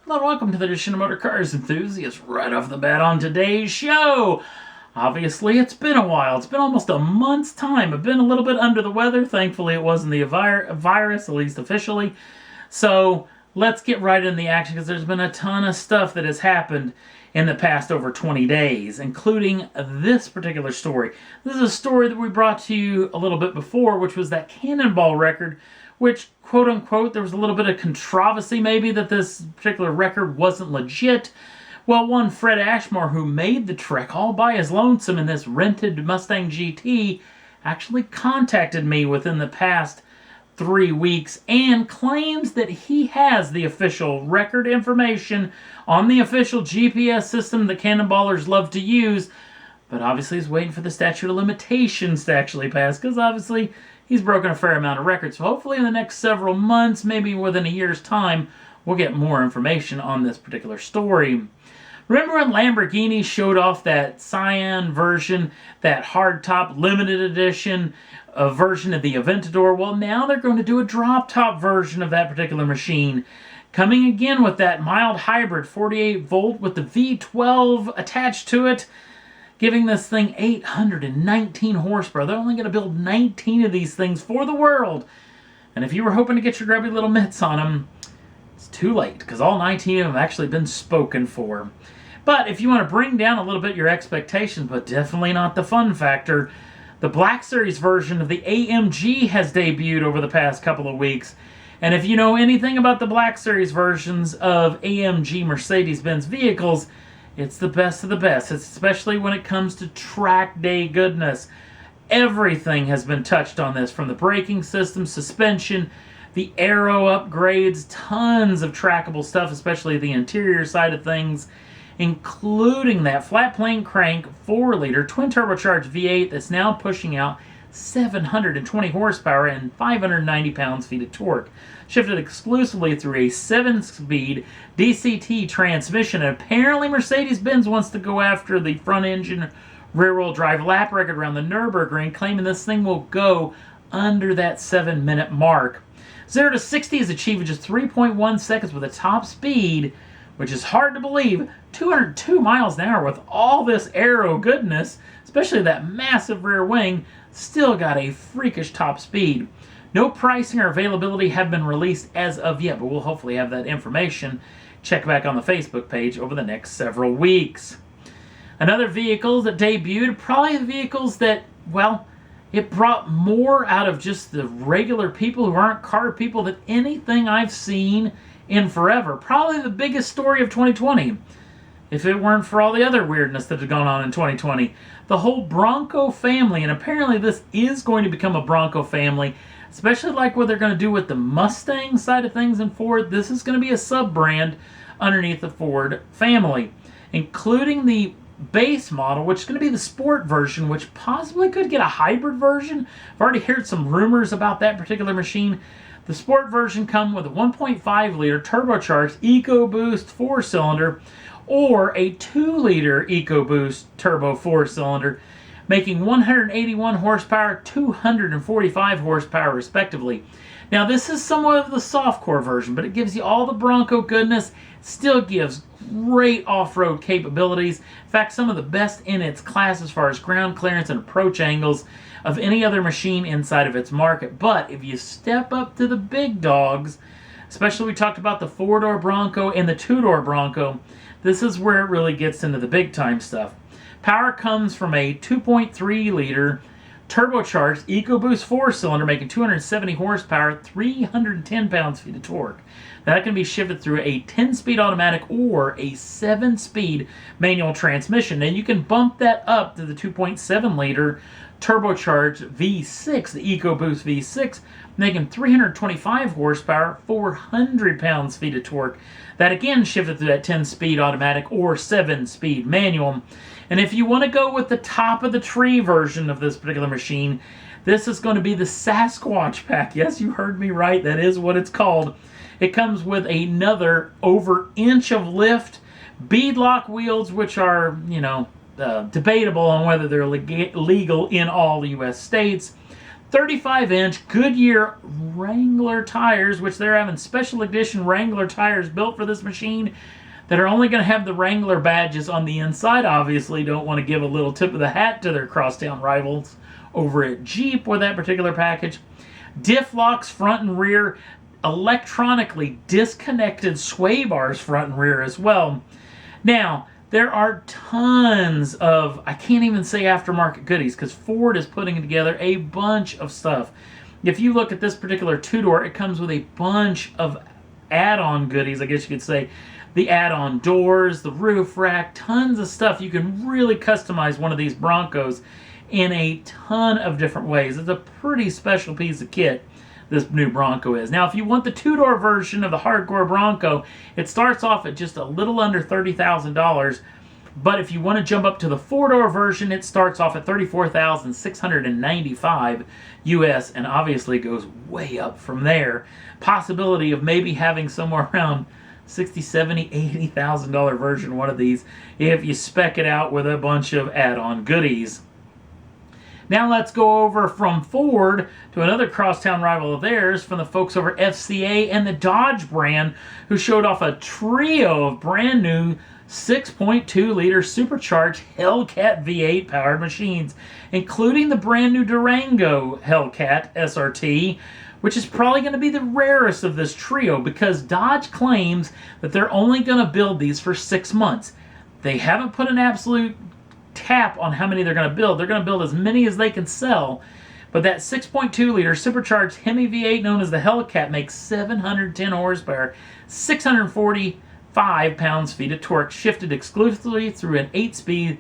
Hello and welcome to the edition of Motor Cars Enthusiasts. Right off the bat on today's show, obviously it's been a while. It's been almost a month's time. I've been a little bit under the weather. Thankfully it wasn't the virus, at least officially. So let's get right in the action because there's been a ton of stuff that has happened in the past over 20 days, including this particular story. This is a story that we brought to you a little bit before, which was that Cannonball Record, which, quote-unquote, there was a little bit of controversy maybe that this particular record wasn't legit. Well, one Fred Ashmore, who made the trek all by his lonesome in this rented Mustang GT, actually contacted me within the past 3 weeks and claims that he has the official record information on the official GPS system that Cannonballers love to use, but obviously he's waiting for the statute of limitations to actually pass because obviously he's broken a fair amount of records. So hopefully in the next several months, maybe within a year's time, we'll get more information on this particular story. Remember when Lamborghini showed off that cyan version, that hardtop limited edition version of the Aventador? Well, now they're going to do a drop-top version of that particular machine. Coming again with that mild hybrid 48 volt with the V12 attached to it, giving this thing 819 horsepower. They're only going to build 19 of these things for the world. And if you were hoping to get your grubby little mitts on them, it's too late because all 19 of them have actually been spoken for. But if you want to bring down a little bit your expectations, but definitely not the fun factor, the Black Series version of the AMG has debuted over the past couple of weeks. And if you know anything about the Black Series versions of AMG Mercedes-Benz vehicles, it's the best of the best, especially when it comes to track day goodness. Everything has been touched on this, from the braking system, suspension, the aero upgrades, tons of trackable stuff, especially the interior side of things, including that flat plane crank 4-liter twin turbocharged V8 that's now pushing out 720 horsepower and 590 pounds-feet of torque, shifted exclusively through a 7-speed DCT transmission. And apparently Mercedes-Benz wants to go after the front-engine rear-wheel drive lap record around the Nürburgring, claiming this thing will go under that 7-minute mark. 0 to 60 is achieved in just 3.1 seconds with a top speed, which is hard to believe, 202 miles an hour with all this aero goodness, especially that massive rear wing, still got a freakish top speed. No pricing or availability have been released as of yet, but we'll hopefully have that information. Check back on the Facebook page over the next several weeks. Another vehicle that debuted, probably the vehicles that, well, it brought more out of just the regular people who aren't car people than anything I've seen in forever. Probably the biggest story of 2020. If it weren't for all the other weirdness that had gone on in 2020. The whole Bronco family, and apparently this is going to become a Bronco family, especially like what they're going to do with the Mustang side of things in Ford. This is going to be a sub-brand underneath the Ford family, including the base model, which is going to be the sport version, which possibly could get a hybrid version. I've already heard some rumors about that particular machine. The sport version comes with a 1.5-liter turbocharged EcoBoost 4-cylinder or a 2-liter EcoBoost turbo 4-cylinder, making 181 horsepower, 245 horsepower respectively. Now this is somewhat of the softcore version, but it gives you all the Bronco goodness, still gives great off-road capabilities. In fact, some of the best in its class as far as ground clearance and approach angles of any other machine inside of its market. But if you step up to the big dogs, especially we talked about the 4-door Bronco and the 2-door Bronco, this is where it really gets into the big time stuff. Power comes from a 2.3-liter turbocharged EcoBoost 4-cylinder making 270 horsepower, 310 pounds-feet of torque. That can be shifted through a 10-speed automatic or a 7-speed manual transmission. And you can bump that up to the 2.7-liter turbocharged V6, the EcoBoost V6, making 325 horsepower, 400 pounds-feet of torque. That again shifted through that 10-speed automatic or 7-speed manual. And if you want to go with the top of the tree version of this particular machine, this is going to be the Sasquatch pack. Yes, you heard me right. That is what it's called. It comes with another over inch of lift, beadlock wheels, which are, debatable on whether they're legal in all the U.S. states. 35-inch Goodyear Wrangler tires, which they're having special edition Wrangler tires built for this machine that are only going to have the Wrangler badges on the inside. Obviously, don't want to give a little tip of the hat to their crosstown rivals over at Jeep with that particular package. Diff locks front and rear, electronically disconnected sway bars front and rear as well. Now, there are tons of, I can't even say aftermarket goodies, because Ford is putting together a bunch of stuff. If you look at this particular two-door, it comes with a bunch of add-on goodies, I guess you could say. The add-on doors, the roof rack, tons of stuff. You can really customize one of these Broncos in a ton of different ways. It's a pretty special piece of kit, this new Bronco is. Now, if you want the two-door version of the hardcore Bronco, it starts off at just a little under $30,000. But if you want to jump up to the four-door version, it starts off at $34,695 US, and obviously goes way up from there. Possibility of maybe having somewhere around $60,000, $70,000, $80,000 version of one of these if you spec it out with a bunch of add-on goodies. Now let's go over from Ford to another crosstown rival of theirs, from the folks over FCA and the Dodge brand, who showed off a trio of brand new 6.2-liter supercharged Hellcat V8 powered machines, including the brand new Durango Hellcat SRT, which is probably going to be the rarest of this trio, because Dodge claims that they're only going to build these for 6 months. They haven't put an absolute tap on how many they're going to build. They're going to build as many as they can sell. But that 6.2-liter supercharged Hemi V8 known as the Hellcat makes 710 horsepower, 645 pounds-feet of torque, shifted exclusively through an 8-speed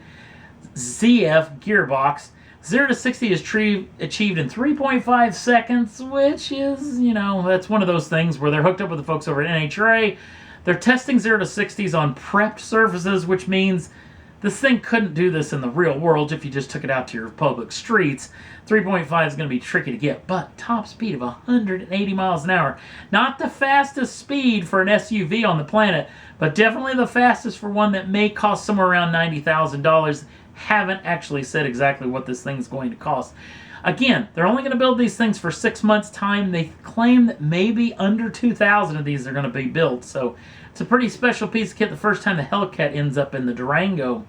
ZF gearbox. 0 to 60 is achieved in 3.5 seconds, which is, that's one of those things where they're hooked up with the folks over at NHRA. They're testing 0 to 60s on prepped surfaces, which means this thing couldn't do this in the real world if you just took it out to your public streets. 3.5 is going to be tricky to get, but top speed of 180 miles an hour. Not the fastest speed for an SUV on the planet, but definitely the fastest for one that may cost somewhere around $90,000. Haven't actually said exactly what this thing's going to cost. Again, they're only going to build these things for 6 months' time. They claim that maybe under 2,000 of these are going to be built. So it's a pretty special piece of kit the first time the Hellcat ends up in the Durango.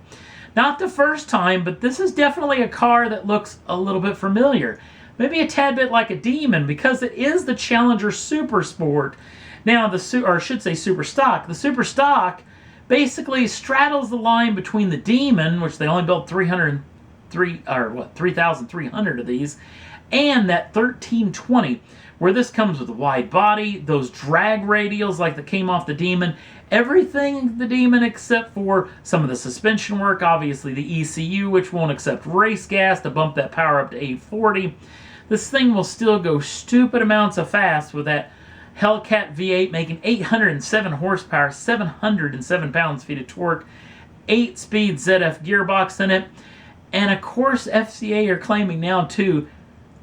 Not the first time, but this is definitely a car that looks a little bit familiar. Maybe a tad bit like a Demon, because it is the Challenger Super Sport. Now, Super Stock. The Super Stock basically straddles the line between the Demon, which they only built 3,300 of these, and that 1320, where this comes with a wide body, those drag radials like that came off the Demon, everything the Demon except for some of the suspension work, obviously the ECU, which won't accept race gas to bump that power up to 840. This thing will still go stupid amounts of fast with that Hellcat V8 making 807 horsepower, 707 pounds-feet of torque, 8-speed ZF gearbox in it. And of course, FCA are claiming now too,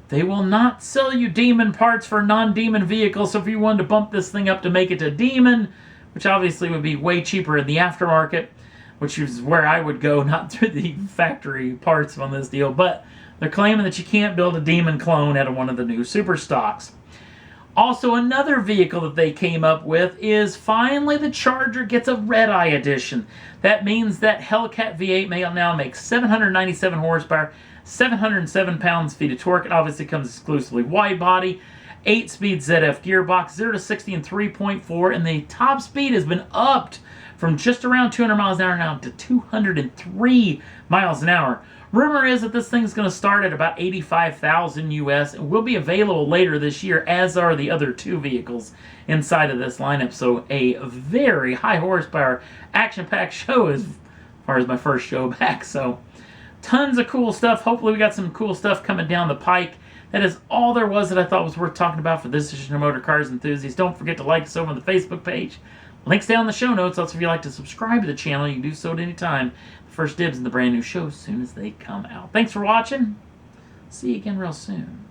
they will not sell you Demon parts for non-Demon vehicles. So if you wanted to bump this thing up to make it a Demon, which obviously would be way cheaper in the aftermarket, which is where I would go, not through the factory parts on this deal, but they're claiming that you can't build a Demon clone out of one of the new Super Stocks. Also, another vehicle that they came up with is finally the Charger gets a Redeye edition. That means that Hellcat V8 may now make 797 horsepower, 707 pounds-feet of torque. It obviously comes exclusively wide body, 8-speed ZF gearbox, 0 to 60 in 3.4, and the top speed has been upped from just around 200 miles an hour now to 203 miles an hour. Rumor is that this thing's going to start at about $85,000 US and will be available later this year, as are the other two vehicles inside of this lineup. So a very high horsepower, action-packed show as far as my first show back. So tons of cool stuff. Hopefully we got some cool stuff coming down the pike. That is all there was that I thought was worth talking about for this edition of Motor Cars Enthusiasts. Don't forget to like us over on the Facebook page. Links down in the show notes. Also, if you'd like to subscribe to the channel, you can do so at any time. First dibs in the brand new shows as soon as they come out. Thanks for watching. See you again real soon.